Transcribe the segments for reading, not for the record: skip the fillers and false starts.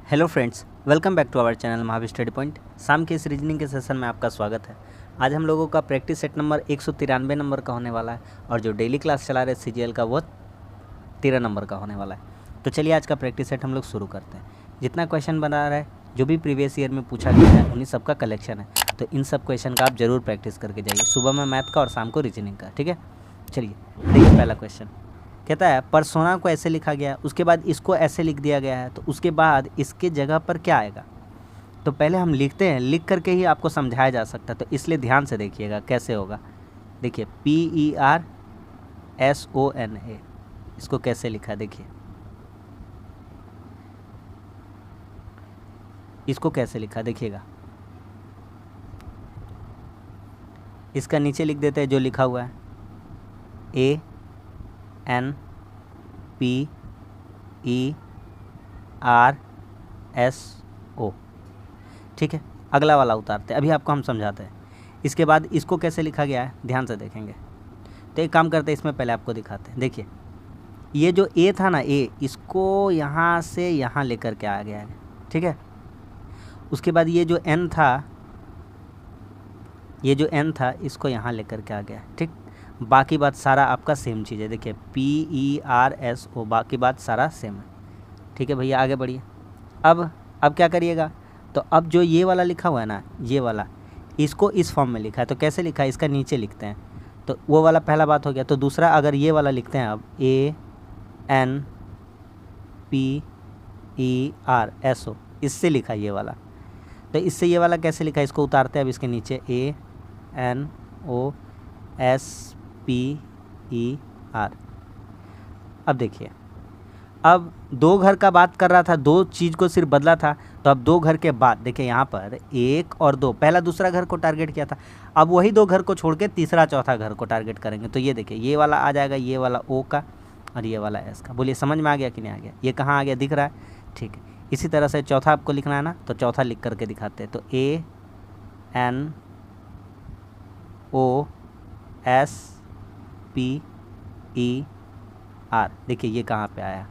Hello friends, welcome back to our channel Mahavir study point. शाम के इस रीजनिंग के सेशन में आपका स्वागत है। आज हम लोगों का प्रैक्टिस सेट नंबर 193 नंबर का होने वाला है और जो डेली क्लास चला रहे सीजीएल का वो 13 नंबर का होने वाला है। तो चलिए आज का प्रैक्टिस सेट हम लोग शुरू करते हैं। जितना क्वेश्चन बना रहा है, जो भी प्रीवियस ईयर में पूछा गया है, उन्हीं सब का कलेक्शन है। तो इन सब क्वेश्चन का आप जरूर प्रैक्टिस करके जाइए, सुबह में मैथ का और शाम को रीजनिंग का। ठीक है, चलिए देखिए पहला क्वेश्चन कहता है परसोना को ऐसे लिखा गया, उसके बाद इसको ऐसे लिख दिया गया है, तो उसके बाद इसके जगह पर क्या आएगा। तो पहले हम लिखते हैं, लिख करके ही आपको समझाया जा सकता है, तो इसलिए ध्यान से देखिएगा कैसे होगा। देखिए PERSONA, इसको कैसे लिखा है, देखिए इसको कैसे लिखा देखिएगा। इसका नीचे लिख देते हैं जो लिखा हुआ है ANPERSO। ठीक है, अगला वाला उतारते हैं, अभी आपको हम समझाते हैं। इसके बाद इसको कैसे लिखा गया है ध्यान से देखेंगे। तो एक काम करते हैं, इसमें पहले आपको दिखाते हैं। देखिए ये जो ए था ना, ए, इसको यहाँ से यहाँ लेकर के आ गया है। ठीक है, उसके बाद ये जो एन था, इसको यहाँ लेकर के आ गया। ठीक, बाकी बात सारा आपका सेम चीज़ है। देखिए PERSO, बाकी बात सारा सेम है। ठीक है भैया, आगे बढ़िए। अब क्या करिएगा, तो अब जो ये वाला लिखा हुआ है ना, ये वाला, इसको इस फॉर्म में लिखा है, तो कैसे लिखा है, इसका नीचे लिखते हैं। तो वो वाला पहला बात हो गया। तो दूसरा, अगर ये वाला लिखते हैं अब ANPERSO, इससे लिखा ये वाला, तो इससे ये वाला कैसे लिखा है, इसको उतारते हैं अब इसके नीचे ANOSPER। अब देखिए, अब दो घर का बात कर रहा था, दो चीज़ को सिर्फ बदला था, तो अब दो घर के बाद देखिए यहाँ पर 1 और 2, पहला दूसरा घर को टारगेट किया था, अब वही दो घर को छोड़ के तीसरा चौथा घर को टारगेट करेंगे। तो ये देखिए ये वाला आ जाएगा, ये वाला O का और ये वाला S का। बोलिए समझ में आ गया कि नहीं आ गया, ये कहाँ आ गया दिख रहा है। ठीक है, इसी तरह से चौथा आपको लिखना है ना, तो चौथा लिख करके दिखाते हैं। तो ANOSPER, देखिए ये कहाँ पे आया।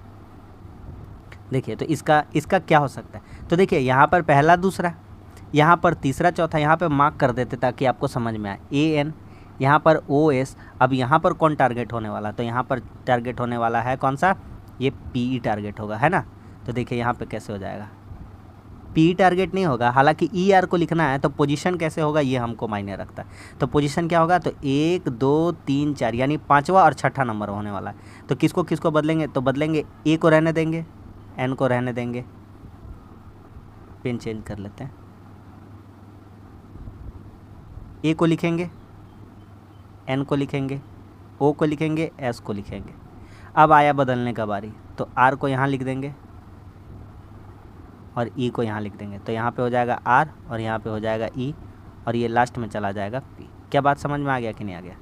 देखिए तो इसका क्या हो सकता है, तो देखिए यहाँ पर पहला दूसरा, यहाँ पर तीसरा चौथा, यहाँ पे मार्क कर देते ताकि आपको समझ में आए। AN, यहाँ पर OS। अब यहाँ पर कौन टारगेट होने वाला, तो यहाँ पर टारगेट होने वाला है कौन सा, ये PE टारगेट होगा, है ना। तो देखिए यहाँ पे कैसे हो जाएगा, PE टारगेट नहीं होगा, हालांकि ER को लिखना है, तो पोजीशन कैसे होगा ये हमको मायने रखता है। तो पोजीशन क्या होगा, तो 1 2 3 4, यानी पाँचवा और छठा नंबर होने वाला है। तो किसको किसको बदलेंगे, तो बदलेंगे A को रहने देंगे, N को रहने देंगे, पेन चेंज कर लेते हैं। A को लिखेंगे, N को लिखेंगे, O को लिखेंगे, S को लिखेंगे। अब आया बदलने का बारी, तो R को यहाँ लिख देंगे और E को यहाँ लिख देंगे। तो यहाँ पे हो जाएगा R और यहाँ पे हो जाएगा E और ये लास्ट में चला जाएगा P। क्या बात समझ में आ गया कि नहीं आ गया,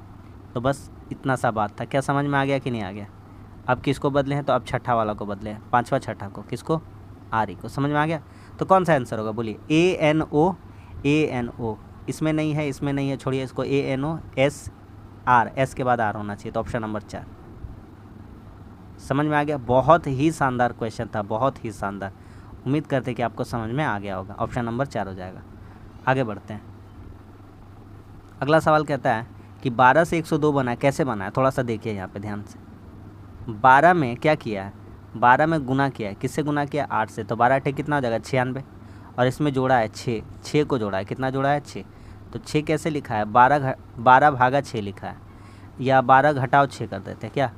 तो बस इतना सा बात था। क्या समझ में आ गया कि नहीं आ गया। अब किसको बदले हैं, तो अब छठा वाला को बदले हैं, पांचवा छठा को, किसको, RE को। समझ में आ गया, तो कौन सा आंसर होगा बोलिए, ANO, इसमें नहीं है, इसमें नहीं है, छोड़िए इसको, ANOSR, S के बाद R होना चाहिए, तो ऑप्शन नंबर 4। समझ में आ गया, बहुत ही शानदार क्वेश्चन था, बहुत ही शानदार। उम्मीद करते कि आपको समझ में आ गया होगा, ऑप्शन नंबर 4 हो जाएगा। आगे बढ़ते हैं। अगला सवाल कहता है कि 12 से 102 बना है, कैसे बना है, थोड़ा सा देखिए यहाँ पे ध्यान से। 12 में क्या किया है, 12 में गुना किया है, किससे गुना किया, 8 से, तो 12 × कितना हो जाएगा 96, और इसमें जोड़ा है 6 को जोड़ा है, कितना जोड़ा है 6। तो 6 कैसे लिखा है, 12 भागा 6 लिखा है, या 12 घटाओ 6 कर देते हैं क्या,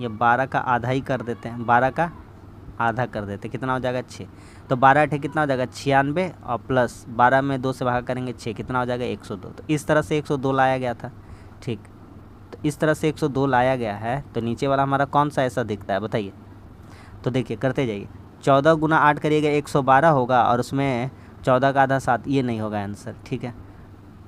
ये 12 का आधा ही कर देते हैं, 12 का आधा कर देते, कितना हो जाएगा 6। तो 12 × कितना हो जाएगा 96, और प्लस 12 में 2 से भागा करेंगे 6, कितना हो जाएगा 102। तो इस तरह से 102 लाया गया था। ठीक, तो इस तरह से 102 लाया गया है, तो नीचे वाला हमारा कौन सा ऐसा दिखता है बताइए। तो देखिए करते जाइए, 14 × 8 करिएगा 112 होगा, और उसमें 14 का आधा 7, ये नहीं होगा आंसर। ठीक है,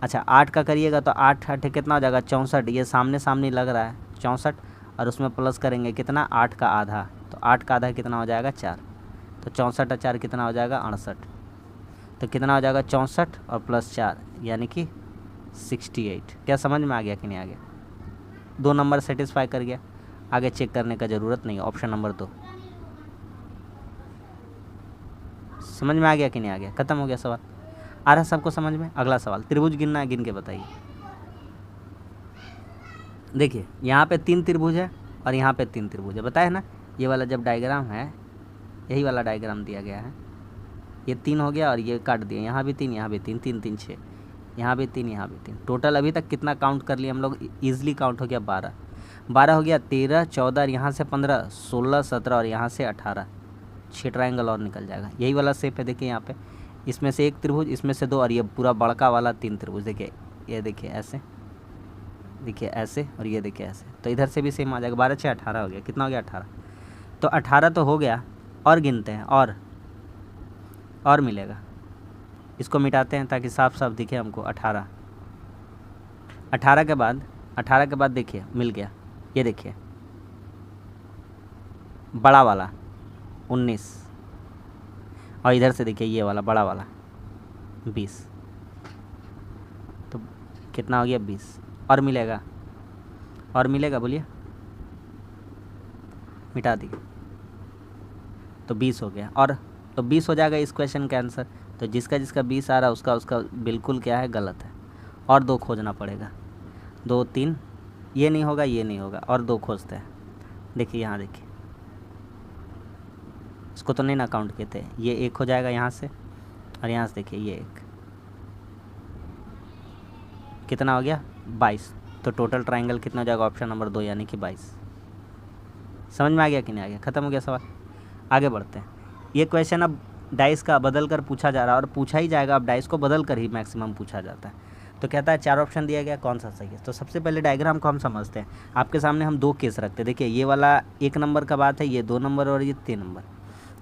अच्छा 8 का करिएगा तो 8 × कितना हो जाएगा 64, ये सामने सामने लग रहा है 64, और उसमें प्लस करेंगे कितना 8 का आधा, तो 8 का आधा कितना हो जाएगा 4, तो 64 और 4 कितना हो जाएगा 68, तो कितना हो जाएगा 64 और प्लस 4 यानी कि 68। क्या समझ में आ गया कि नहीं आ गया, 2 नंबर सेटिस्फाई कर गया। आगे चेक करने का ज़रूरत नहीं है। Option number 2। समझ में आ गया कि नहीं आ गया? खत्म हो गया सवाल। आ रहा सबको समझ में? अगला सवाल, त्रिभुज गिनना है, गिन के बताइए। देखिए यहाँ पे 3 त्रिभुज है और यहाँ पे 3 त्रिभुज है, बताया ना। ये वाला जब डायग्राम है, यही वाला डायग्राम दिया गया है, ये 3 हो गया और ये काट दिया, यहाँ भी 3, यहाँ भी 3, 3 3 6, यहाँ भी 3, यहाँ भी 3। टोटल अभी तक कितना काउंट कर लिया हम लोग? ईजिली काउंट हो गया 12। 12 हो गया, 13 14 और यहाँ से 15 16 17 और यहाँ से 18, 6 ट्रायंगल और निकल जाएगा। यही वाला शेप है, देखिए यहाँ पे, इसमें से 1 त्रिभुज, इसमें से 2 और ये पूरा बड़का वाला 3 त्रिभुज। देखिए ये देखिए ऐसे, देखिए ऐसे और ये देखिए ऐसे, तो इधर से भी सेम आ जाएगा। 12 6 18 हो गया। कितना हो गया? 18। तो 18 तो हो गया, और गिनते हैं, और मिलेगा। इसको मिटाते हैं ताकि साफ साफ दिखे हमको। 18 के बाद देखिए मिल गया, ये देखिए बड़ा वाला 19, और इधर से देखिए ये वाला बड़ा वाला 20। तो कितना हो गया? 20। और मिलेगा बोलिए, मिटा दिए तो 20 हो गया। और तो 20 हो जाएगा इस क्वेश्चन का आंसर। तो जिसका 20 आ रहा है उसका बिल्कुल क्या है? गलत है। और 2 खोजना पड़ेगा, 2 3, ये नहीं होगा, ये नहीं होगा, और 2 खोजते हैं। देखिए यहाँ देखिए, इसको तो नहीं ना काउंट किए थे, ये 1 हो जाएगा यहाँ से, और यहाँ से देखिए ये 1, कितना हो गया? 22। तो टोटल ट्रायंगल कितना हो जाएगा? ऑप्शन नंबर 2 यानी कि 22। समझ में आ गया कि नहीं आ गया? खत्म हो गया सवाल। आगे बढ़ते हैं। ये क्वेश्चन अब डाइस का बदल कर पूछा जा रहा है, और पूछा ही जाएगा। अब डाइस को बदल कर ही मैक्सिमम पूछा जाता है। तो कहता है 4 ऑप्शन दिया गया, कौन सा सही है? तो सबसे पहले डायग्राम को हम समझते हैं। आपके सामने हम 2 केस रखते हैं। देखिए ये वाला 1 नंबर का बात है, ये 2 नंबर और ये 3 नंबर।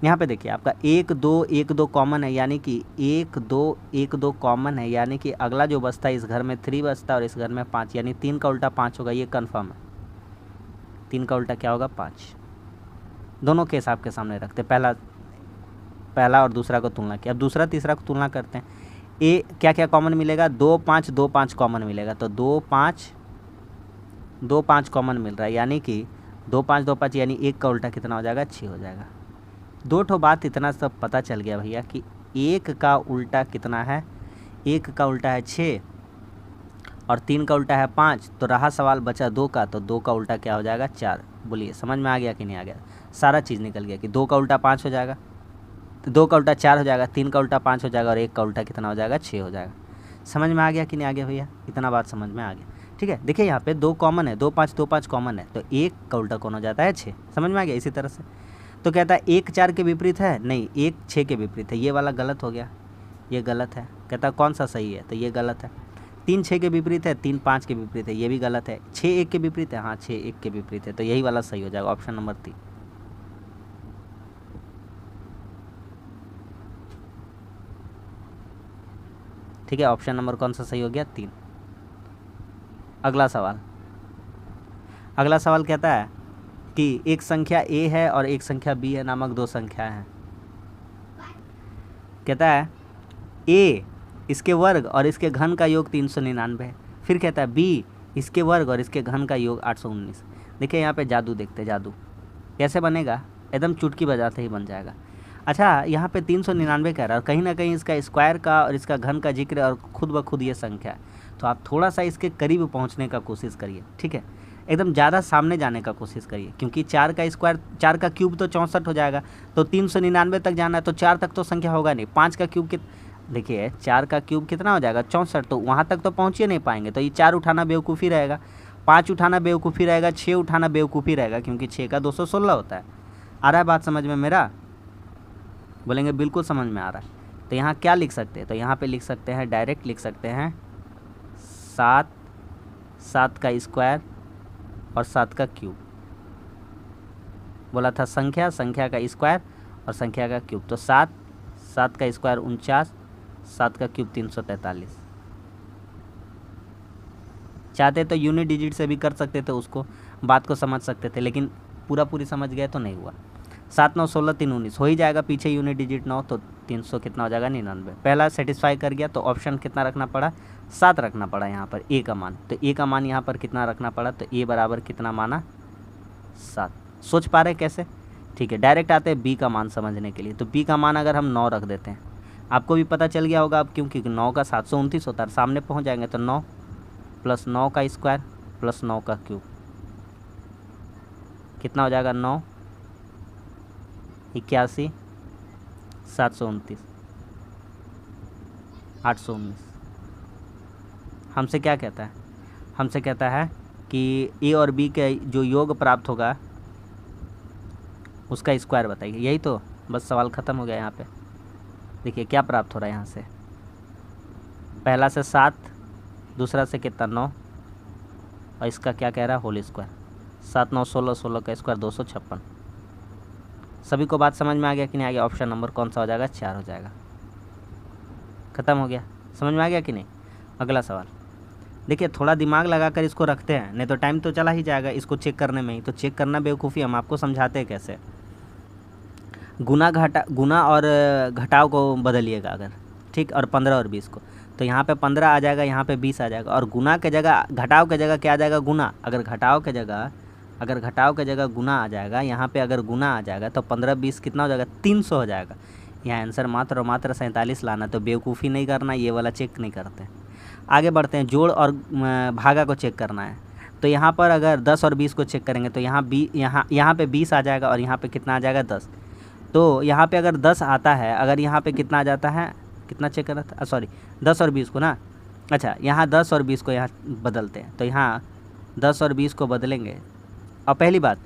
यहाँ पे देखिए आपका 1 2 1 2 कॉमन है, यानी कि 1 2 1 2 कॉमन है, यानी कि अगला जो बचता है इस घर में 3 बचता है और इस घर में 5, यानी 3 का उल्टा 5 होगा। ये कन्फर्म है, 3 का उल्टा क्या होगा? 5। दोनों केस आपके सामने रखते हैं, पहला और दूसरा को तुलना किया। अब दूसरा तीसरा को तुलना करते हैं। ए क्या क्या कॉमन मिलेगा? 2 5 2 5 कॉमन मिलेगा। तो 2 5 2 5 कॉमन मिल रहा है, यानी कि 2 5 2 5, यानी 1 का उल्टा कितना हो जाएगा? 6 हो जाएगा। 2 ठो बात इतना सब पता चल गया भैया कि 1 का उल्टा कितना है? 1 का उल्टा है 6 और 3 का उल्टा है 5। तो रहा सवाल बचा 2 का, तो 2 का उल्टा क्या हो जाएगा? 4। बोलिए समझ में आ गया कि नहीं आ गया? सारा चीज़ निकल गया कि 2 का उल्टा 5 हो जाएगा, 2 का उल्टा 4 हो जाएगा, 3 का उल्टा 5 हो जाएगा, और 1 का उल्टा कितना हो जाएगा? 6 हो जाएगा। समझ में आ गया कि नहीं आ गया भैया? इतना बात समझ में आ गया? ठीक है। देखिए यहाँ पे 2 कॉमन है, 2 5 2 5 कॉमन है, तो 1 का उल्टा कौन हो जाता है? 6। समझ में आ गया? इसी तरह से तो कहता है 1 4 के विपरीत है, नहीं 1 6 के विपरीत है। ये वाला गलत हो गया, ये गलत है। कहता है कौन सा सही है? तो ये गलत है। 3 6 के विपरीत है, 3 5 के विपरीत है, ये भी गलत है। 6 1 के विपरीत है, हाँ 6 1 के विपरीत है, तो यही वाला सही हो जाएगा, ऑप्शन नंबर 3। ठीक है, ऑप्शन नंबर कौन सा सही हो गया? 3। अगला सवाल कहता है कि एक संख्या a है और एक संख्या b है नामक 2 संख्याएं हैं। कहता है a इसके वर्ग और इसके घन का योग 399 है। फिर कहता है b इसके वर्ग और इसके घन का योग 819। देखिए यहाँ पे जादू देखते, जादू कैसे बनेगा? एकदम चुटकी बजाते ही बन जाएगा। अच्छा यहाँ पे 399 कह रहा है और कहीं ना कहीं इसका स्क्वायर का और इसका घन का जिक्र और खुद ब खुद ये संख्या है। तो आप थोड़ा सा इसके करीब पहुँचने का कोशिश करिए, ठीक है, एकदम ज़्यादा सामने जाने का कोशिश करिए, क्योंकि 4 का स्क्वायर 4 का क्यूब तो 64 हो जाएगा, तो 399 तक जाना है तो 4 तक तो संख्या होगा नहीं। 5 का क्यूब देखिए 4 का क्यूब कितना हो जाएगा? 64, तो वहाँ तक तो पहुँच ही नहीं पाएंगे। तो ये 4 उठाना बेवकूफ़ी रहेगा, 5 उठाना बेवकूफ़ी रहेगा, 6 उठाना बेवकूफ़ी रहेगा, क्योंकि 6 का 216 होता है। आ रहा है बात समझ में मेरा? बोलेंगे बिल्कुल समझ में आ रहा है। तो यहाँ क्या लिख सकते हैं? तो यहाँ पे लिख सकते हैं, डायरेक्ट लिख सकते हैं 7 का स्क्वायर और 7 का क्यूब। बोला था संख्या का स्क्वायर और संख्या का क्यूब, तो 7 का स्क्वायर 49, 7 का क्यूब 343। चाहते तो यूनिट डिजिट से भी कर सकते थे, उसको बात को समझ सकते थे, लेकिन पूरी समझ गए तो नहीं हुआ। 7 9 16 3 19 हो ही जाएगा, पीछे यूनिट डिजिट 9, तो 300 कितना हो जाएगा? 99। पहला सेटिस्फाई कर गया, तो ऑप्शन कितना रखना पड़ा? 7 रखना पड़ा यहाँ पर ए का मान। तो ए का मान यहाँ पर कितना रखना पड़ा? तो ए बराबर कितना माना? 7। सोच पा रहे हैं कैसे? ठीक है, डायरेक्ट आते हैं बी का मान समझने के लिए। तो बी का मान अगर हम 9 रख देते हैं, आपको भी पता चल गया होगा अब, क्योंकि 9 का 729 होता है, सामने पहुंच जाएंगे तो 9 प्लस 9 का स्क्वायर प्लस 9 का क्यूब कितना हो जाएगा? 9 81 729 819। हमसे क्या कहता है? हमसे कहता है कि ए और बी के जो योग प्राप्त होगा उसका स्क्वायर बताइए। यही तो, बस सवाल ख़त्म हो गया यहाँ पे। देखिए क्या प्राप्त हो रहा है यहाँ से, पहला से 7, दूसरा से कितना 9, और इसका क्या कह रहा है? Whole square. 7 9 16, 16 का स्क्वायर 256। सभी को बात समझ में आ गया कि नहीं आ गया? ऑप्शन नंबर कौन सा हो जाएगा? 4 हो जाएगा। ख़त्म हो गया। समझ में आ गया कि नहीं? अगला सवाल देखिए, थोड़ा दिमाग लगाकर इसको रखते हैं, नहीं तो टाइम तो चला ही जाएगा इसको चेक करने में ही। तो चेक करना बेवकूफ़ी, हम आपको समझाते हैं कैसे। गुना और घटाव को बदलिएगा अगर, ठीक, और 15 और 20 को, तो यहाँ पे 15 आ जाएगा, यहाँ पे 20 आ जाएगा, और गुना के जगह घटाव के जगह क्या आ जाएगा? गुना। अगर घटाव के जगह गुना आ जाएगा, यहाँ पे अगर गुना आ जाएगा तो 15 20 कितना हो जाएगा? 300 हो जाएगा। यहाँ आंसर मात्र और मात्र 47 लाना। तो बेवकूफ़ी नहीं करना, ये वाला चेक नहीं करते। आगे बढ़ते हैं, जोड़ और भागा को चेक करना है। तो यहाँ पर अगर 10 और 20 को चेक करेंगे तो यहाँ पे 20 आ जाएगा, और यहाँ पे कितना आ जाएगा? 10। तो यहाँ पे अगर 10 आता है, अगर यहाँ पे कितना आ जाता है? कितना चेक करना था? सॉरी, 10 और 20 को ना। अच्छा, यहाँ 10 और 20 को यहाँ बदलते हैं। तो यहाँ 10 और 20 को बदलेंगे, और पहली बात,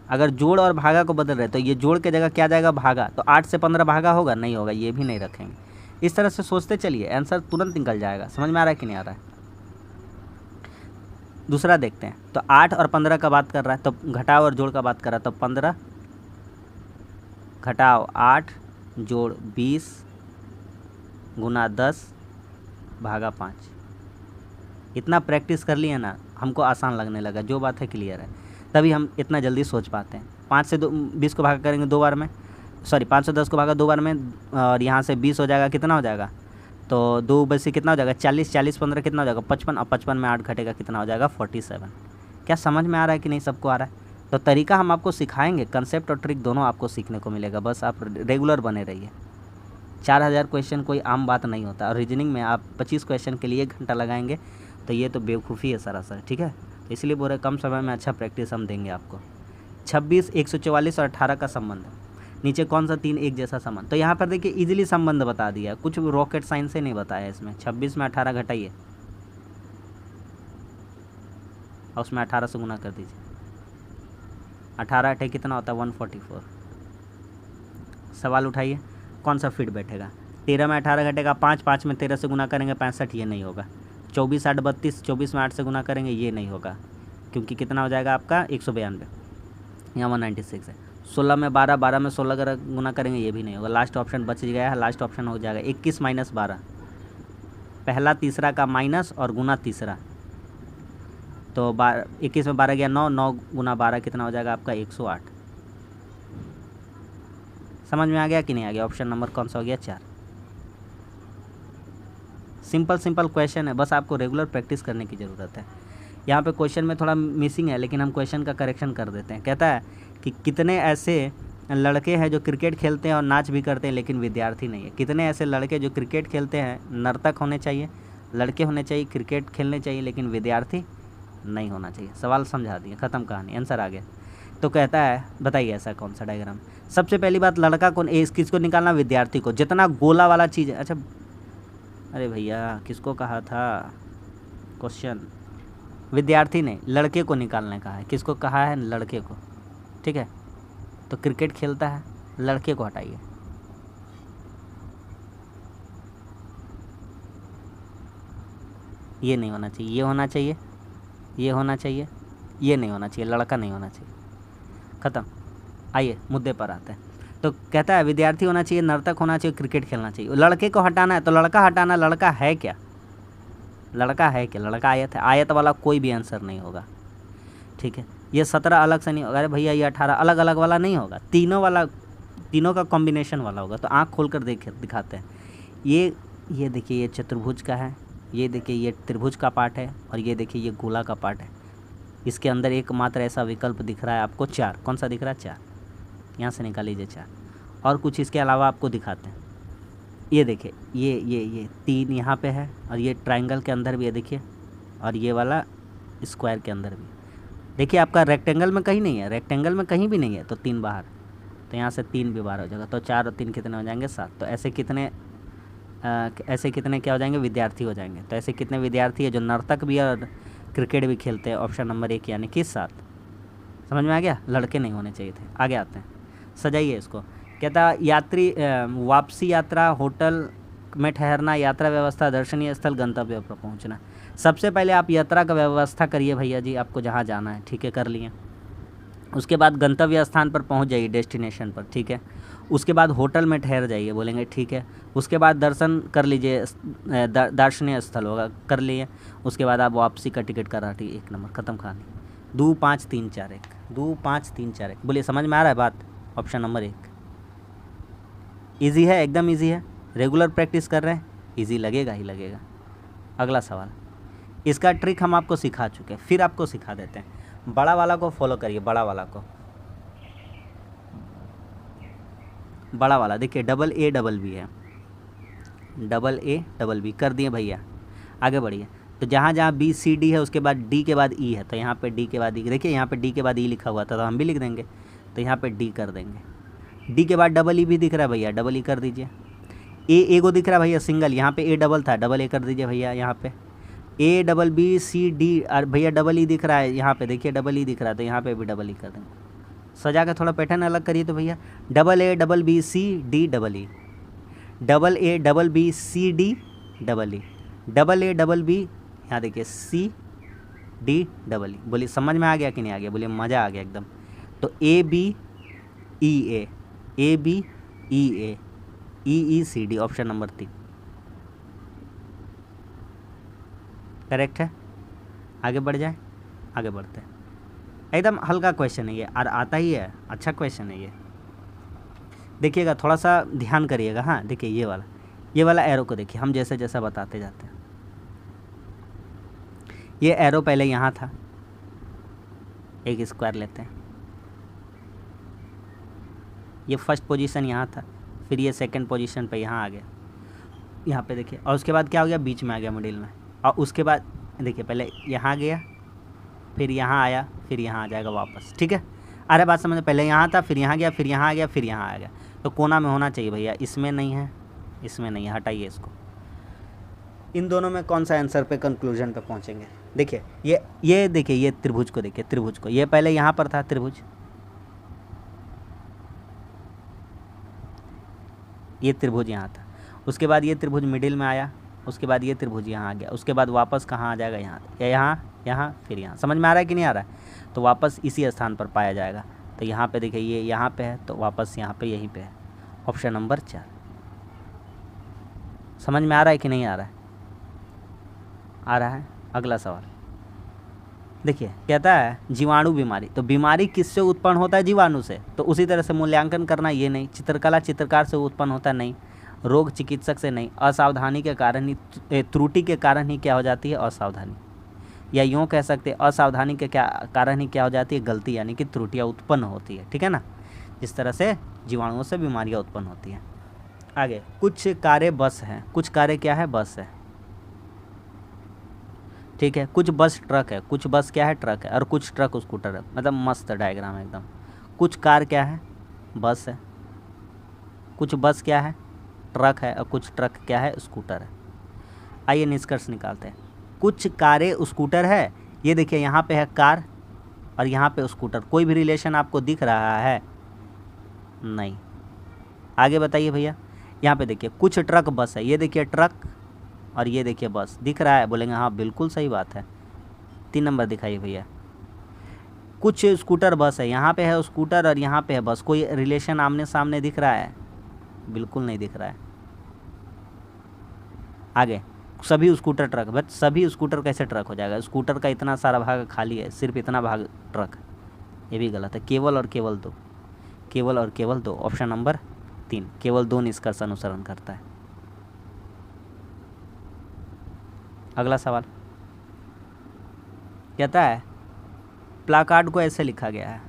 अगर जोड़ और भागा को बदल रहे तो ये जोड़ के जगह क्या जाएगा? भागा। तो 8 से 15 भागा होगा? नहीं होगा, ये भी नहीं रखेंगे। इस तरह से सोचते चलिए, आंसर तुरंत निकल जाएगा। समझ में आ रहा है कि नहीं आ रहा है? दूसरा देखते हैं। तो 8 और 15 का बात कर रहा है, तो घटाव और जोड़ का बात कर रहा है। तो 15 घटाव 8 जोड़ 20 गुना 10 भागा 5। इतना प्रैक्टिस कर लिए ना, हमको आसान लगने लगा। जो बात है क्लियर है, तभी हम इतना जल्दी सोच पाते हैं। 5 से 20 को भागा करेंगे 2 बार में, सॉरी 510 को भागा 2 बार में, और यहाँ से 20 हो जाएगा, कितना हो जाएगा? तो 2 बजे कितना हो जाएगा? 40, 40 15 कितना हो जाएगा? 55, और 55 में 8 घटेगा, कितना हो जाएगा? 47। क्या समझ में आ रहा है कि नहीं? सबको आ रहा है? तो तरीका हम आपको सिखाएंगे, कंसेप्ट और ट्रिक दोनों आपको सीखने को मिलेगा। बस आप रेगुलर बने रहिए। 4000 क्वेश्चन कोई आम बात नहीं होता, और रीजनिंग में आप 25 क्वेश्चन के लिए 1 घंटा लगाएंगे तो ये तो बेवकूफ़ी है सरासर, ठीक है। तो इसलिए बोल रहे कम समय में अच्छा प्रैक्टिस हम देंगे आपको। 26, 144 और 18 का संबंध, नीचे कौन सा 3 एक जैसा संबंध? तो यहाँ पर देखिए इजीली संबंध बता दिया, कुछ रॉकेट साइंस से नहीं बताया इसमें। 26 में 18 घटाइए और उसमें 18 से गुना कर दीजिए। 18 8 कितना होता है? 144। सवाल उठाइए, कौन सा फिट बैठेगा? 13 में 18 घटेगा 5, 5 में 13 से गुना करेंगे 65, ये नहीं होगा। 24 8 32, 24 में 8 से गुना करेंगे, ये नहीं होगा, क्योंकि कितना हो जाएगा आपका? 192, यहाँ 196 है। 16 में 12, 12 में 16 का गुना करेंगे, ये भी नहीं होगा। लास्ट ऑप्शन बच गया है, लास्ट ऑप्शन हो जाएगा 21 माइनस 12, पहला तीसरा का माइनस और गुना तीसरा। तो 21 में 12 गया 9, 9 गुना 12 कितना हो जाएगा आपका? 108। समझ में आ गया कि नहीं आ गया? ऑप्शन नंबर कौन सा हो गया? 4। सिंपल क्वेश्चन है, बस आपको रेगुलर प्रैक्टिस करने की ज़रूरत है। यहाँ पे क्वेश्चन में थोड़ा मिसिंग है, लेकिन हम क्वेश्चन का करेक्शन कर देते हैं। कहता है कि कितने ऐसे लड़के हैं जो क्रिकेट खेलते हैं और नाच भी करते हैं लेकिन विद्यार्थी नहीं है। कितने ऐसे लड़के जो क्रिकेट खेलते हैं, नर्तक होने चाहिए, लड़के होने चाहिए, क्रिकेट खेलने चाहिए, लेकिन विद्यार्थी नहीं होना चाहिए। सवाल समझा दिए, ख़त्म कहानी, आंसर आ गया। तो कहता है बताइए ऐसा कौन सा डायग्राम। सबसे पहली बात, लड़का कौन? किसको निकालना? विद्यार्थी को। जितना गोला वाला चीज़ है, अच्छा अरे भैया किसको कहा था क्वेश्चन? विद्यार्थी नहीं, लड़के को निकालने का है। किसको कहा है? लड़के को, ठीक है। तो क्रिकेट खेलता है, लड़के को हटाइए। ये नहीं होना चाहिए, ये होना चाहिए, ये होना चाहिए, ये नहीं होना चाहिए, लड़का नहीं होना चाहिए। ख़त्म। आइए मुद्दे पर आते हैं। तो कहता है विद्यार्थी होना चाहिए, नर्तक होना चाहिए, क्रिकेट खेलना चाहिए। लड़के को हटाना है, तो लड़का हटाना, लड़का है क्या? लड़का है क्या? लड़का आयत है, आयत वाला कोई भी आंसर नहीं होगा, ठीक है। ये 17 अलग से नहीं होगा, अरे भैया ये 18 अलग अलग वाला नहीं होगा, तीनों वाला, तीनों का कॉम्बिनेशन वाला होगा। तो आँख खोल कर दिखाते हैं। ये देखिए ये चतुर्भुज का है, ये देखिए ये त्रिभुज का पार्ट है, और ये देखिए ये गोला का पार्ट है। इसके अंदर एकमात्र ऐसा विकल्प दिख रहा है आपको 4, कौन सा दिख रहा है 4, यहाँ से निकाल लीजिए 4। और कुछ इसके अलावा आपको दिखाते हैं, ये देखिए ये 3 यहाँ पे है, और ये ट्रायंगल के अंदर भी है देखिए, और ये वाला स्क्वायर के अंदर भी देखिए। आपका रेक्टेंगल में कहीं नहीं है, रेक्टेंगल में कहीं भी नहीं है, तो 3 बाहर, तो यहाँ से 3 भी बाहर हो जाएगा, तो 4 और 3 कितने हो जाएंगे 7। तो ऐसे कितने क्या हो जाएंगे विद्यार्थी हो जाएंगे। तो ऐसे कितने विद्यार्थी है जो नर्तक भी और क्रिकेट भी खेलते हैं, ऑप्शन नंबर 1 यानी कि 7। समझ में आ गया, लड़के नहीं होने चाहिए थे। आगे आते हैं, सजाइए इसको। कहता यात्री वापसी यात्रा, होटल में ठहरना, यात्रा व्यवस्था, दर्शनीय स्थल, गंतव्य पर पहुंचना। सबसे पहले आप यात्रा का व्यवस्था करिए भैया जी, आपको जहाँ जाना है, ठीक है, कर लिए। उसके बाद गंतव्य स्थान पर पहुंच जाइए, डेस्टिनेशन पर, ठीक है। उसके बाद होटल में ठहर जाइए, बोलेंगे ठीक है। उसके बाद दर्शन कर लीजिए, दर्शनीय स्थल होगा, कर लिए। उसके बाद आप वापसी का टिकट करा दी, 1 नंबर, ख़त्म कहानी। 2 5 3 4 1, 2 5 3 4 1। बोलिए समझ में आ रहा है बात। ऑप्शन नंबर 1 ईजी है, एकदम ईजी है। रेगुलर प्रैक्टिस कर रहे हैं, ईजी लगेगा ही लगेगा। अगला सवाल, इसका ट्रिक हम आपको सिखा चुके हैं, फिर आपको सिखा देते हैं। बड़ा वाला को फॉलो करिए, बड़ा वाला को, बड़ा वाला देखिए, डबल ए डबल बी है, डबल ए डबल बी कर दिए भैया। आगे बढ़िए। तो जहाँ जहाँ बी सी डी है, उसके बाद डी के बाद ई है, तो यहाँ पे डी के बाद ई, देखिए यहाँ पे डी के बाद ई लिखा हुआ था, तो हम भी लिख देंगे, तो यहाँ पे डी कर देंगे। डी के बाद डबल ई भी दिख रहा है भैया, डबल ई कर दीजिए। ए को दिख रहा है भैया सिंगल, यहाँ पे ए डबल था, डबल ए कर दीजिए भैया। यहाँ पे A double B C D, और भैया डबल ई दिख रहा है, यहाँ पे देखिए डबल ई दिख रहा है, तो यहाँ पे भी डबल ई कर देंगे। सजा के थोड़ा पैटर्न अलग करिए तो भैया, double A double B C D double E, double A double B C D double E, double A double B, यहाँ देखिए सी डी डबल ई। बोलिए समझ में आ गया कि नहीं आ गया, बोलिए मज़ा आ गया एकदम। तो A B E A, A B E A, E C D, option number 3 correct है। आगे बढ़ जाए, आगे बढ़ते हैं। एकदम हल्का क्वेश्चन है ये, और आता ही है, अच्छा क्वेश्चन है ये। देखिएगा, थोड़ा सा ध्यान करिएगा। हाँ देखिए ये वाला एरो को देखिए, हम जैसे जैसा बताते जाते हैं। ये एरो पहले यहाँ था, एक स्क्वायर लेते हैं, ये फर्स्ट पोजीशन यहाँ था, फिर ये सेकंड पोजीशन पे यहाँ आ गया, यहाँ पे देखिए, और उसके बाद क्या हो गया, बीच में आ गया मिडिल में। और उसके बाद देखिए पहले यहाँ गया, फिर यहाँ आया, फिर यहाँ आ जाएगा वापस, ठीक है। अरे बात समझ, पहले यहाँ था, फिर यहाँ गया, फिर यहाँ आ गया, फिर यहाँ आ गया। तो कोना में होना चाहिए भैया, इसमें नहीं है, इसमें नहीं है, हटाइए इसको। इन दोनों में कौन सा आंसर पे कंक्लूजन पे पहुँचेंगे। देखिए ये देखिए, ये त्रिभुज को देखिए, त्रिभुज को, ये पहले यहाँ पर था त्रिभुज, ये त्रिभुज यहाँ था, उसके बाद ये त्रिभुज मिडिल में आया, उसके बाद ये त्रिभुज यहाँ आ गया, उसके बाद वापस कहाँ आ जाएगा, यहाँ, या यहाँ फिर यहाँ। समझ में आ रहा है कि नहीं आ रहा है। तो वापस इसी स्थान पर पाया जाएगा। तो यहाँ पे देखिए, ये यहाँ पे है, तो वापस यहाँ पे यहीं पे है, ऑप्शन नंबर 4। समझ में आ रहा है कि नहीं आ रहा है, आ रहा है। अगला सवाल देखिए, कहता है जीवाणु बीमारी, तो बीमारी किससे उत्पन्न होता है, जीवाणु से। तो उसी तरह से मूल्यांकन करना, ये नहीं। चित्रकला चित्रकार से उत्पन्न होता है, नहीं। रोग चिकित्सक से नहीं। असावधानी के कारण ही, त्रुटि के कारण ही क्या हो जाती है, असावधानी, या यूँ कह सकते हैं असावधानी के कारण ही क्या हो जाती है, गलती, यानी कि त्रुटियाँ उत्पन्न होती है, ठीक है ना। जिस तरह से जीवाणुओं से बीमारियाँ उत्पन्न होती हैं। आगे, कुछ कारें बस हैं, कुछ कारें क्या है, बस है, ठीक है। कुछ बस ट्रक है, कुछ बस क्या है, ट्रक है, और कुछ ट्रक स्कूटर है। मतलब मस्त डायग्राम है एकदम। कुछ कार क्या है, बस है, कुछ बस क्या है, ट्रक है, और कुछ ट्रक क्या है, स्कूटर है। आइए निष्कर्ष निकालते हैं। कुछ कारें स्कूटर है, ये देखिए यहाँ पे है कार और यहाँ पे स्कूटर, कोई भी रिलेशन आपको दिख रहा है, नहीं। आगे बताइए भैया, यहाँ पे देखिए कुछ ट्रक बस है, ये देखिए ट्रक और ये देखिए बस, दिख रहा है, बोलेंगे हाँ बिल्कुल सही बात है। 3 नंबर दिखाइए भैया। कुछ स्कूटर बस है, यहाँ पे है स्कूटर और यहाँ पे है बस, कोई रिलेशन आमने सामने दिख रहा है, बिल्कुल नहीं दिख रहा है। आगे, सभी स्कूटर ट्रक, बट सभी स्कूटर कैसे ट्रक हो जाएगा, स्कूटर का इतना सारा भाग खाली है, सिर्फ इतना भाग ट्रक, ये भी गलत है। केवल और केवल 2, केवल और केवल 2, ऑप्शन नंबर 3, केवल 2 निष्कर्ष अनुसरण करता है। अगला सवाल कहता है प्लाकार्ड को ऐसे लिखा गया है,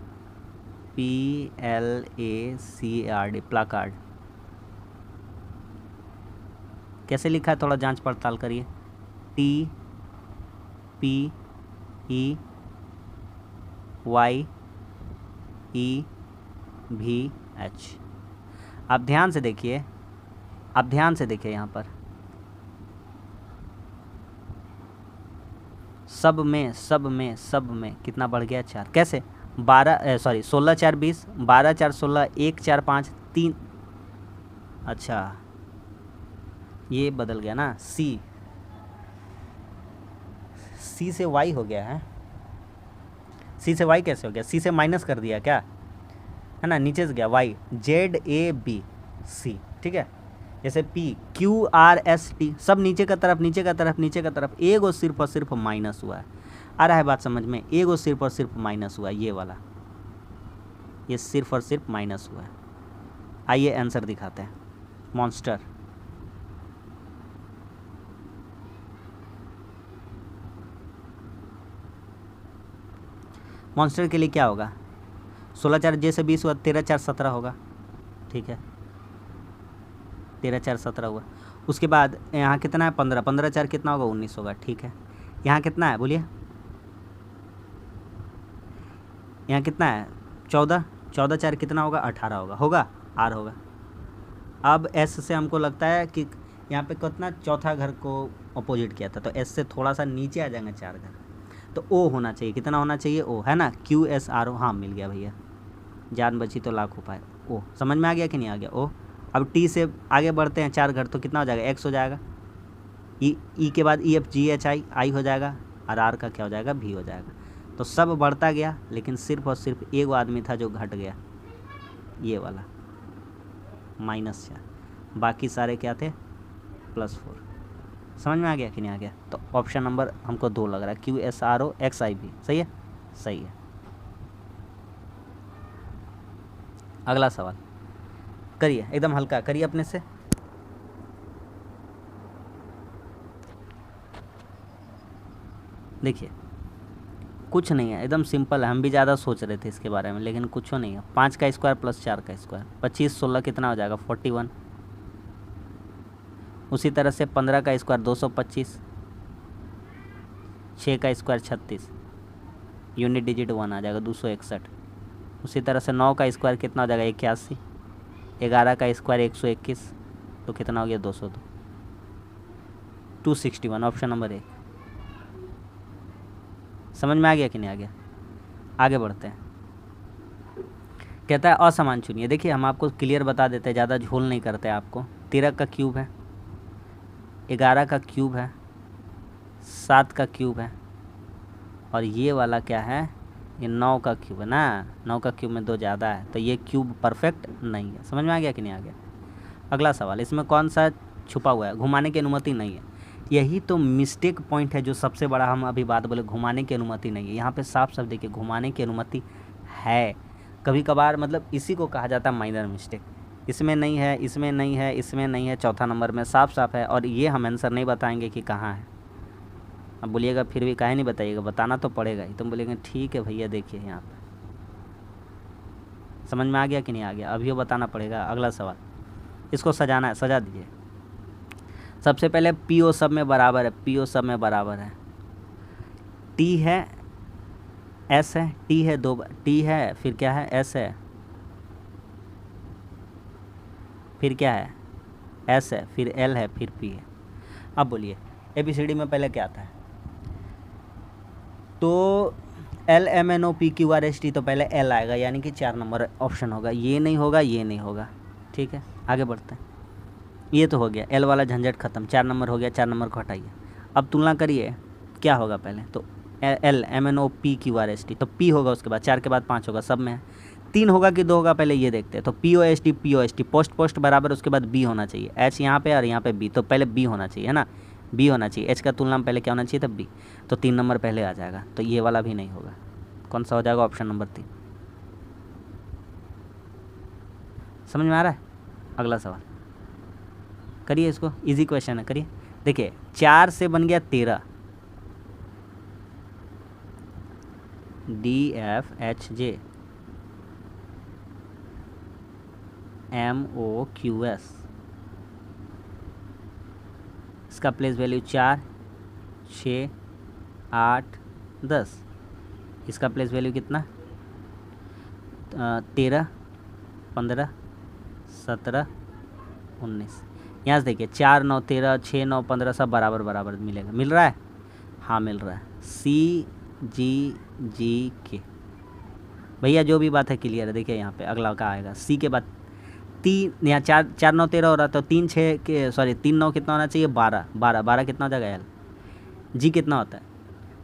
PLACARD, प्लाकार्ड। कैसे लिखा है थोड़ा जांच पड़ताल करिए। TPEYEVH। आप ध्यान से देखिए, आप ध्यान से देखिए यहाँ पर सब में कितना बढ़ गया 4। कैसे 16 4 20, 12 4 16, 1 4 5 3। अच्छा ये बदल गया ना, सी से वाई हो गया है। सी से वाई कैसे हो गया? सी से माइनस कर दिया क्या है ना, नीचे से गया वाई, ZAB C, ठीक है। जैसे PQRST सब नीचे का तरफ नीचे का तरफ, एगो सिर्फ और सिर्फ माइनस हुआ है। आ रहा है बात समझ में? एगो सिर्फ और सिर्फ माइनस हुआ है, ये वाला, ये सिर्फ और सिर्फ माइनस हुआ है। आइए आंसर दिखाते हैं। मॉन्स्टर, मॉन्स्टर के लिए क्या होगा? 16 4 J से 20 हुआ, 13 4 17 होगा, ठीक है। 13 4 17 हुआ। उसके बाद यहाँ कितना है? 15, 15 4 कितना होगा? 19 होगा, ठीक है। यहाँ कितना है बोलिए? यहाँ कितना है? 14, 14 4 कितना होगा? 18 होगा, आर होगा। अब एस से हमको लगता है कि यहाँ पे कितना चौथा घर को अपोजिट किया था, तो एस से थोड़ा सा नीचे आ जाएंगे 4 घर, तो ओ होना चाहिए। कितना होना चाहिए? ओ, है ना, QSRO। हाँ मिल गया भैया, जान बची तो लाख उपाय। ओ समझ में आ गया कि नहीं आ गया? ओ अब टी से आगे बढ़ते हैं 4 घर, तो कितना हो जाएगा? एक्स हो जाएगा। ई के बाद EFGH आई हो जाएगा, और आर का क्या हो जाएगा? भी हो जाएगा। तो सब बढ़ता गया, लेकिन सिर्फ और सिर्फ एक आदमी था जो घट गया, ये वाला -4। बाकी सारे क्या थे? +4। समझ में आ गया कि नहीं आ गया? तो ऑप्शन नंबर हमको 2 लग रहा है, QSRO XIV। सही है, सही है। अगला सवाल करिए, एकदम हल्का करिए अपने से। देखिए कुछ नहीं है, एकदम सिंपल है। हम भी ज़्यादा सोच रहे थे इसके बारे में, लेकिन कुछ नहीं है। 5 का स्क्वायर + 4 का स्क्वायर, 25 16 कितना हो जाएगा? 41। उसी तरह से 15 का स्क्वायर 225, 6 का स्क्वायर 36, यूनिट डिजिट 1 आ जाएगा 261। उसी तरह से 9 का स्क्वायर कितना हो जाएगा? 81। 11 का स्क्वायर 121, तो कितना हो गया? 202, 261। Option number 1। समझ में आ गया कि नहीं आ गया? आगे बढ़ते हैं। कहता है असमान चुनिए। देखिए हम आपको क्लियर बता देते हैं, ज़्यादा झोल नहीं करते आपको। 13 का क्यूब है, 11 का क्यूब है, 7 का क्यूब है, और ये वाला क्या है? ये 9 का क्यूब है ना। 9 का क्यूब में 2 ज़्यादा है, तो ये क्यूब परफेक्ट नहीं है। समझ में आ गया कि नहीं आ गया? अगला सवाल, इसमें कौन सा छुपा हुआ है? घुमाने की अनुमति नहीं है। यही तो मिस्टेक पॉइंट है, जो सबसे बड़ा हम अभी बात बोले, घुमाने की अनुमति नहीं है। यहाँ पे साफ साफ देखिए, घुमाने की अनुमति है। कभी कभार मतलब इसी को कहा जाता है माइनर मिस्टेक। इसमें नहीं है, इसमें नहीं है, इसमें नहीं है, चौथा नंबर में साफ साफ है, और ये हम आंसर नहीं बताएंगे कि कहाँ है। अब बोलिएगा फिर भी काहे नहीं बताइएगा? बताना तो पड़ेगा ही। तुम बोलेंगे ठीक है भैया, देखिए यहाँ पे समझ में आ गया कि नहीं आ गया? अभी वो बताना पड़ेगा। अगला सवाल, इसको सजाना है, सजा दीजिए। सबसे पहले PO सब में बराबर है, PO सब में बराबर है। T है, S है, T है, 2 T है, फिर क्या है? S है, फिर क्या है? S है, फिर L है, फिर P है। अब बोलिए ABCD में पहले क्या आता है? तो LMNOPQRST, तो पहले L आएगा, यानी कि 4 नंबर ऑप्शन होगा। ये नहीं होगा, ये नहीं होगा, ठीक है। आगे बढ़ते हैं। ये तो हो गया, L वाला झंझट खत्म, 4 नंबर हो गया, 4 नंबर को हटाइए। अब तुलना करिए क्या होगा पहले, तो LMNOPQRST, तो P होगा, उसके बाद 4 के बाद 5 होगा, सब में है। 3 होगा कि 2 होगा, पहले ये देखते हैं। तो POST पोस्ट बराबर, उसके बाद B होना चाहिए। H यहाँ पे और यहाँ पे B, तो पहले B होना चाहिए, है ना, B होना चाहिए। H का तुलना में पहले क्या होना चाहिए? तब B, तो 3 नंबर पहले आ जाएगा। तो ये वाला भी नहीं होगा। कौन सा हो जाएगा? Option number 3। समझ में आ रहा है? अगला सवाल करिए, इसको इजी क्वेश्चन है, करिए। देखिए 4 से बन गया 13, DFHJ MOQS, इसका प्लेस वैल्यू 4, 6, 8, 10। इसका प्लेस वैल्यू कितना 13, 15, 17, 19। यहाँ से देखिए 4, 9, 13, 6, 9, 15 सब बराबर बराबर मिलेगा। मिल रहा है? हाँ मिल रहा है। CGG भैया जो भी बात है क्लियर है। देखिए यहाँ पे अगला का आएगा सी के बाद 3, यहाँ 4, 4, 9, 13 हो रहा तो 3, 6 के सॉरी 3, 9 कितना होना चाहिए 12, 12, 12 कितना हो जाएगा एल। जी कितना होता है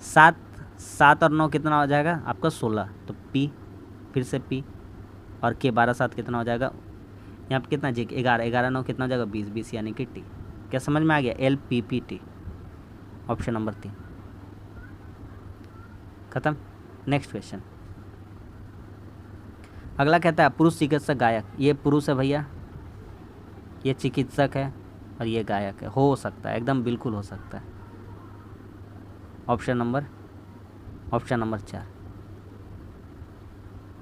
7, 7 और 9 कितना हो जाएगा आपका 16, तो पी फिर से पी और के 12, 7 कितना हो जाएगा यहाँ पे कितना जी 11, 11, 9 कितना हो जाएगा 20, 20 यानी कि टी। क्या समझ में आ गया? LPPT ऑप्शन नंबर 3 खत्म। नेक्स्ट क्वेश्चन अगला कहता है पुरुष चिकित्सक गायक। ये पुरुष है भैया, ये चिकित्सक है और ये गायक है। हो सकता है एकदम बिल्कुल हो सकता है। Option number 4।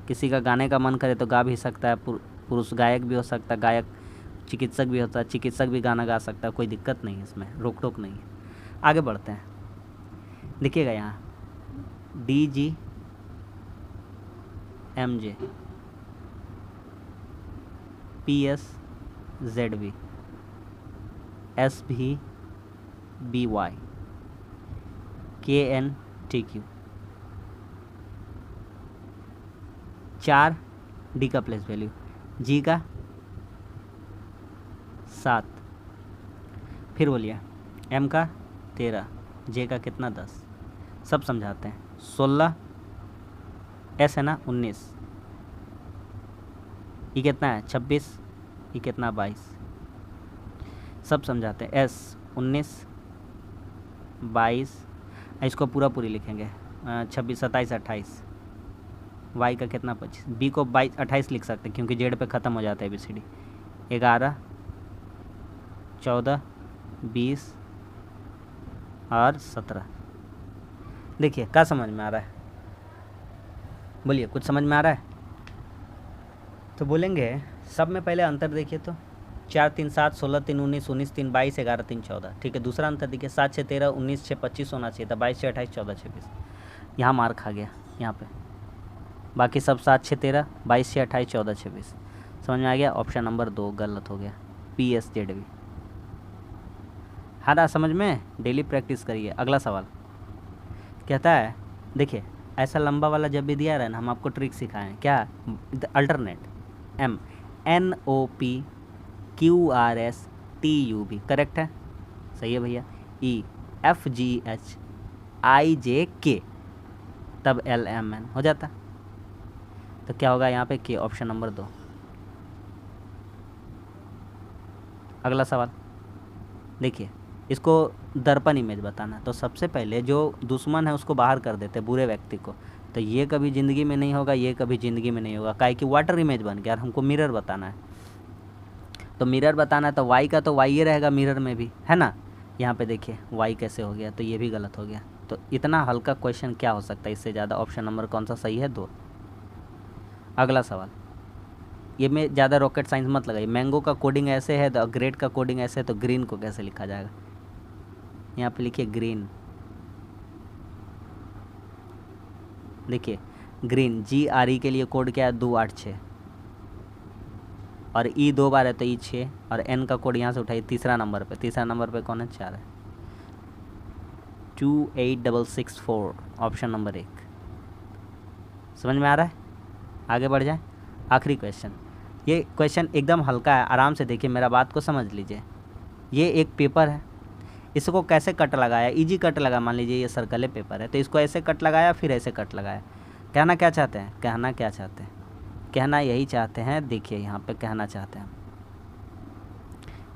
किसी का गाने का मन करे तो गा भी सकता है, पुरुष गायक भी हो सकता है, गायक चिकित्सक भी होता है, चिकित्सक भी गाना गा सकता है, कोई दिक्कत नहीं है इसमें, रोक टोक नहीं है। आगे बढ़ते हैं। देखिएगा यहाँ DGMJ PSZB SVBY KNTQ 4 D का प्लेस वैल्यू, जी का 7, फिर बोलिए एम का 13, जे का कितना 10। सब समझाते हैं। 16 एस है ना 19, ये कितना है 26, ये कितना 22। सब समझाते हैं। एस 19, 22, इसको पूरा पूरी लिखेंगे 26, 27, 28। वाई का कितना 25, बी को 22, 28 लिख सकते हैं क्योंकि जेड पे ख़त्म हो जाता है ABCD। 11, 14, 20 और 17। देखिए क्या समझ में आ रहा है? बोलिए कुछ समझ में आ रहा है? तो बोलेंगे सब में पहले अंतर देखिए तो 4, 3, 7, 16, 3, 19, 19, 3, 22, 11, 3, 14। ठीक है। दूसरा अंतर देखिए 7, 6, 13, 19, 6, 25 होना चाहिए था, 22, 6, 28, 14, 26। यहाँ मार खा गया यहाँ पे। बाकी सब 7, 6, 13, 22, 6, 28, 14, 26। समझ में आ गया? ऑप्शन नंबर 2 गलत हो गया, PSZB। हाँ समझ में? डेली प्रैक्टिस करिए। अगला सवाल कहता है देखिए ऐसा लंबा वाला जब भी दिया रहा है ना, हम आपको ट्रिक सिखाएं क्या? अल्टरनेट MNOPQRSTUV करेक्ट है? सही है भैया। EFGHIJK तब LMN हो जाता। तो क्या होगा यहाँ पे के, ऑप्शन नंबर 2। अगला सवाल देखिए, इसको दर्पण इमेज बताना। तो सबसे पहले जो दुश्मन है उसको बाहर कर देते बुरे व्यक्ति को। तो ये कभी ज़िंदगी में नहीं होगा, ये कभी ज़िंदगी में नहीं होगा, काहे कि वाटर इमेज बन गया और हमको मिरर बताना है। तो मिरर बताना है तो वाई का तो वाई ये रहेगा मिरर में भी, है ना। यहाँ पे देखिए वाई कैसे हो गया, तो ये भी गलत हो गया। तो इतना हल्का क्वेश्चन क्या हो सकता है इससे ज़्यादा? ऑप्शन नंबर कौन सा सही है? 2। अगला सवाल, ये में ज़्यादा रॉकेट साइंस मत लगाइए। मैंगो का कोडिंग ऐसे है तो ग्रेट का कोडिंग ऐसे है, तो ग्रीन को कैसे लिखा जाएगा? यहाँ पे लिखिए ग्रीन। देखिए ग्रीन GRE के लिए कोड क्या है? 286 और E 2 बार है तो E 6 और N का कोड यहाँ से उठाइए तीसरा नंबर पे। तीसरा नंबर पे कौन है? 4 है। 28664 ऑप्शन नंबर 1। समझ में आ रहा है? आगे बढ़ जाए। आखिरी क्वेश्चन, ये क्वेश्चन एकदम हल्का है, आराम से देखिए, मेरा बात को समझ लीजिए। ये एक पेपर है, इसको कैसे कट लगाया? इजी कट लगा। मान लीजिए ये सर्कल पेपर है तो इसको ऐसे कट लगाया, फिर ऐसे कट लगाया। कहना क्या चाहते हैं? कहना क्या चाहते हैं? कहना यही चाहते हैं, देखिए यहाँ पे कहना चाहते हैं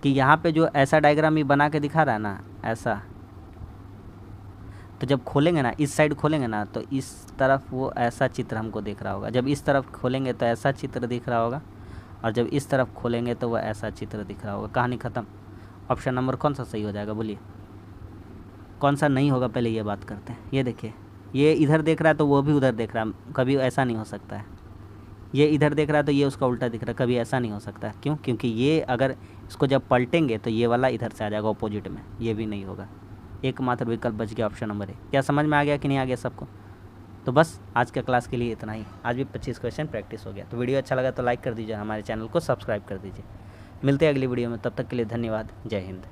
कि यहाँ पे जो ऐसा डायग्राम ये बना के दिखा रहा है ना, ऐसा, तो जब खोलेंगे ना, इस साइड खोलेंगे ना, तो इस तरफ वो ऐसा चित्र हमको दिख रहा होगा। जब इस तरफ खोलेंगे तो ऐसा चित्र दिख रहा होगा, और जब इस तरफ खोलेंगे तो वह ऐसा चित्र दिख रहा होगा। कहानी ख़त्म। ऑप्शन नंबर कौन सा सही हो जाएगा? बोलिए कौन सा नहीं होगा, पहले ये बात करते हैं। ये देखिए ये इधर देख रहा है तो वो भी उधर देख रहा है, कभी ऐसा नहीं हो सकता है। ये इधर देख रहा है तो ये उसका उल्टा दिख रहा है, कभी ऐसा नहीं हो सकता है। क्यों? क्योंकि ये अगर इसको जब पलटेंगे तो ये वाला इधर से आ जाएगा ऑपोजिट में, ये भी नहीं होगा। एकमात्र विकल्प बच गया ऑप्शन नंबर ए। क्या समझ में आ गया कि नहीं आ गया सबको? तो बस आज के क्लास के लिए इतना ही। आज भी 25 क्वेश्चन प्रैक्टिस हो गया। तो वीडियो अच्छा लगा तो लाइक कर दीजिए, हमारे चैनल को सब्सक्राइब कर दीजिए। मिलते हैं अगली वीडियो में, तब तक के लिए धन्यवाद। जय हिंद।